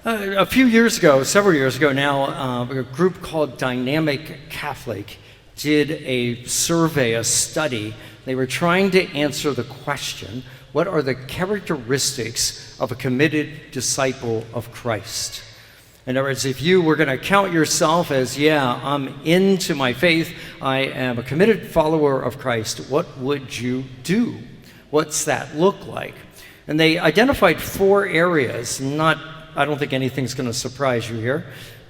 A few years ago, several years ago now, a group called Dynamic Catholic did a survey, a study. They were trying to answer the question, what are the characteristics of a committed disciple of Christ? In other words, if you were going to count yourself as, yeah, I'm into my faith, I am a committed follower of Christ, what would you do? What's that look like? And they identified 4 areas. I don't think anything's going to surprise you here,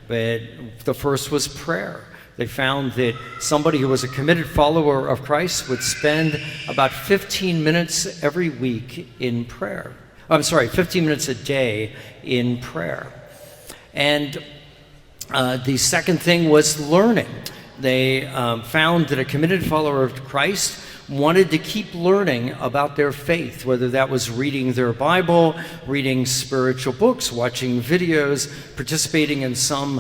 but the first was prayer. They found that somebody who was a committed follower of Christ would spend about 15 minutes every week in prayer. 15 minutes a day in prayer. And the second thing was learning. They found that a committed follower of Christ wanted to keep learning about their faith, whether that was reading their Bible, reading spiritual books, watching videos, participating in some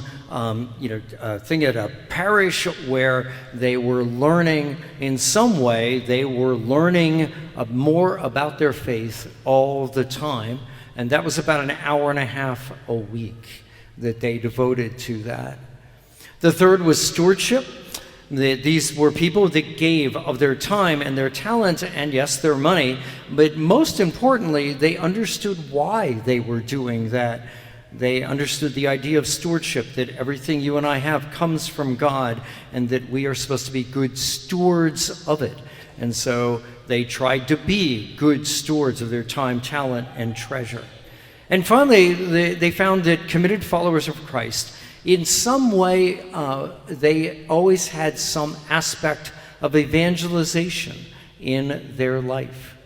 thing at a parish where they were learning in some way. They were learning more about their faith all the time, and that was about an hour and a half a week that they devoted to that. The third was stewardship. These were people that gave of their time and their talent and, yes, their money, but most importantly, they understood why they were doing that. They understood the idea of stewardship, that everything you and I have comes from God and that we are supposed to be good stewards of it. And so they tried to be good stewards of their time, talent, and treasure. And finally, they found that committed followers of Christ, in some way, they always had some aspect of evangelization in their life.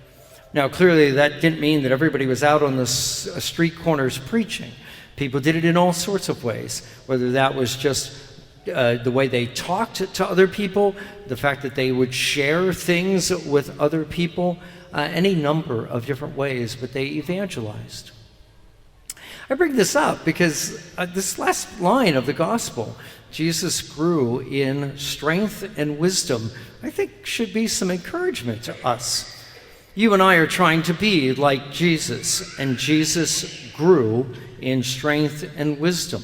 Now, clearly, that didn't mean that everybody was out on the street corners preaching. People did it in all sorts of ways, whether that was just the way they talked to other people, the fact that they would share things with other people, any number of different ways, but they evangelized. I bring this up because this last line of the gospel, Jesus grew in strength and wisdom, I think should be some encouragement to us. You and I are trying to be like Jesus, and Jesus grew in strength and wisdom.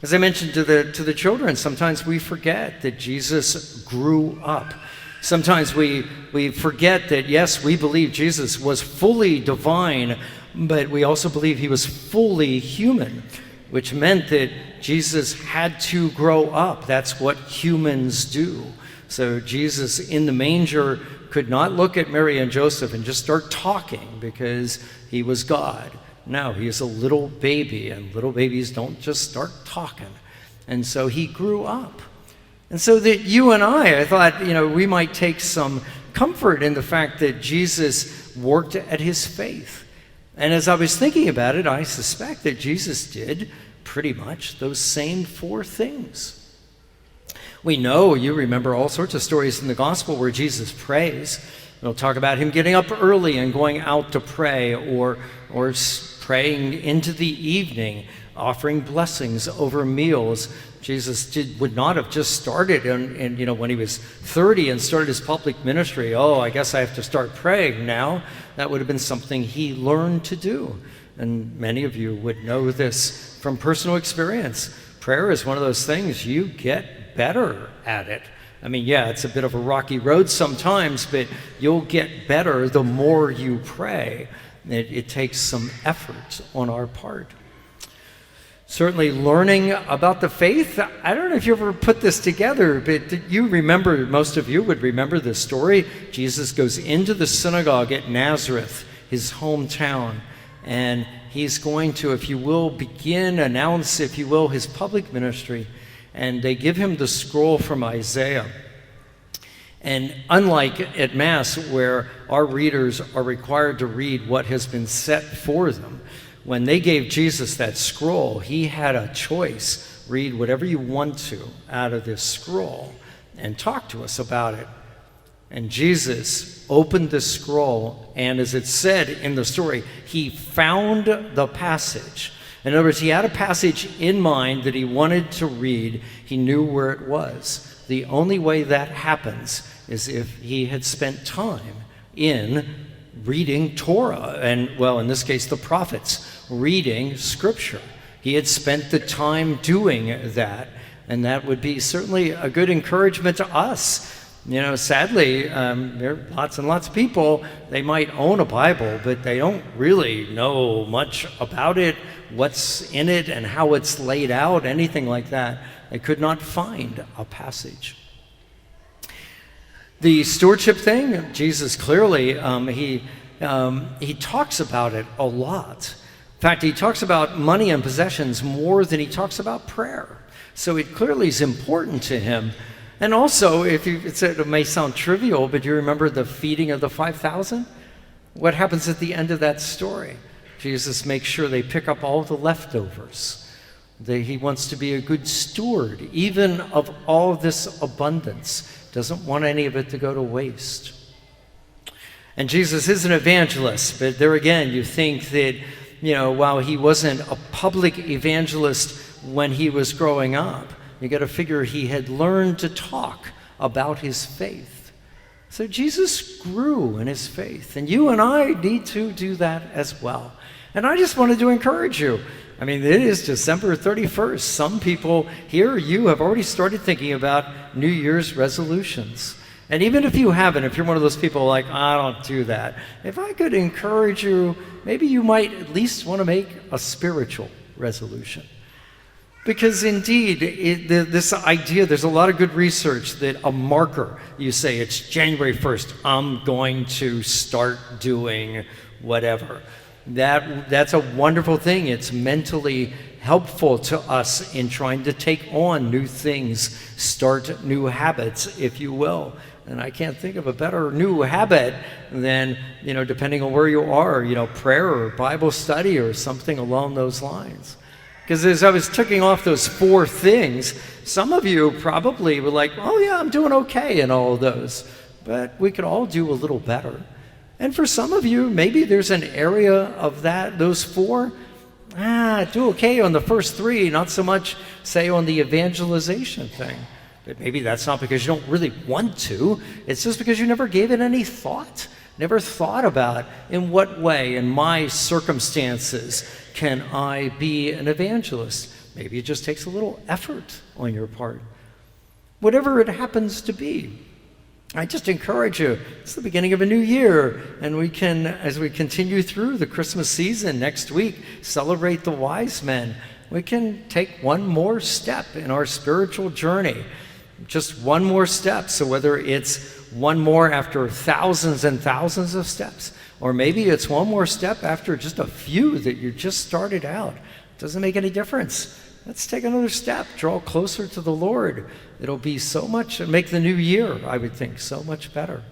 As I mentioned to the children, sometimes we forget that Jesus grew up. Sometimes we forget that, yes, we believe Jesus was fully divine, but we also believe he was fully human, which meant that Jesus had to grow up. That's what humans do. So Jesus in the manger could not look at Mary and Joseph and just start talking because he was God. No, he is a little baby, and little babies don't just start talking. And so he grew up. And so that you and I thought, we might take some comfort in the fact that Jesus worked at his faith. And as I was thinking about it, I suspect that Jesus did pretty much those same 4 things. We know, you remember all sorts of stories in the gospel where Jesus prays. We'll talk about him getting up early and going out to pray, or praying into the evening, offering blessings over meals. Jesus would not have just started when he was 30 and started his public ministry. Oh, I guess I have to start praying now. That would have been something he learned to do. And many of you would know this from personal experience. Prayer is one of those things, you get better at it. I mean, yeah, it's a bit of a rocky road sometimes, but you'll get better the more you pray. It takes some effort on our part. Certainly learning about the faith, I don't know if you ever put this together, but you remember, most of you would remember this story. Jesus goes into the synagogue at Nazareth, his hometown, and he's going to, if you will, announce, if you will, his public ministry. And they give him the scroll from Isaiah. And unlike at Mass, where our readers are required to read what has been set for them, when they gave Jesus that scroll, he had a choice. Read whatever you want to out of this scroll and talk to us about it. And Jesus opened the scroll, and as it said in the story, he found the passage. In other words, he had a passage in mind that he wanted to read. He knew where it was. The only way that happens is if he had spent time in reading Torah, and, well, in this case, the prophets, reading Scripture. He had spent the time doing that, and that would be certainly a good encouragement to us. Sadly, there are lots and lots of people, they might own a Bible, but they don't really know much about it, what's in it, and how it's laid out, anything like that. They could not find a passage. The stewardship thing, Jesus clearly, he talks about it a lot. In fact, he talks about money and possessions more than he talks about prayer. So it clearly is important to him. And also, it may sound trivial, but you remember the feeding of the 5,000? What happens at the end of that story? Jesus makes sure they pick up all the leftovers. He wants to be a good steward, even of all this abundance. Doesn't want any of it to go to waste. And Jesus is an evangelist, but there again, you think that, while he wasn't a public evangelist when he was growing up, you got to figure he had learned to talk about his faith. So Jesus grew in his faith, and you and I need to do that as well. And I just wanted to encourage you. It is December 31st. Some people here, you have already started thinking about New Year's resolutions. And even if you haven't, if you're one of those people like, I don't do that, if I could encourage you, maybe you might at least want to make a spiritual resolution. Because indeed, this idea, there's a lot of good research that a marker, you say it's January 1st, I'm going to start doing whatever. That's a wonderful thing. It's mentally helpful to us in trying to take on new things, start new habits, if you will. And I can't think of a better new habit than, depending on where you are, prayer or Bible study or something along those lines. Because as I was ticking off those 4 things, some of you probably were like, oh yeah, I'm doing okay in all of those. But we could all do a little better. And for some of you, maybe there's an area of those 4, do okay on the first 3, not so much, say, on the evangelization thing. But maybe that's not because you don't really want to. It's just because you never gave it any thought. Never thought about in what way, in my circumstances, can I be an evangelist? Maybe it just takes a little effort on your part. Whatever it happens to be, I just encourage you. It's the beginning of a new year, and we can, as we continue through the Christmas season next week, celebrate the wise men. We can take one more step in our spiritual journey. Just one more step. So whether it's one more after thousands and thousands of steps, or maybe it's one more step after just a few that you just started out. It doesn't make any difference. Let's take another step, draw closer to the Lord. It'll be so much, make the new year, I would think, so much better.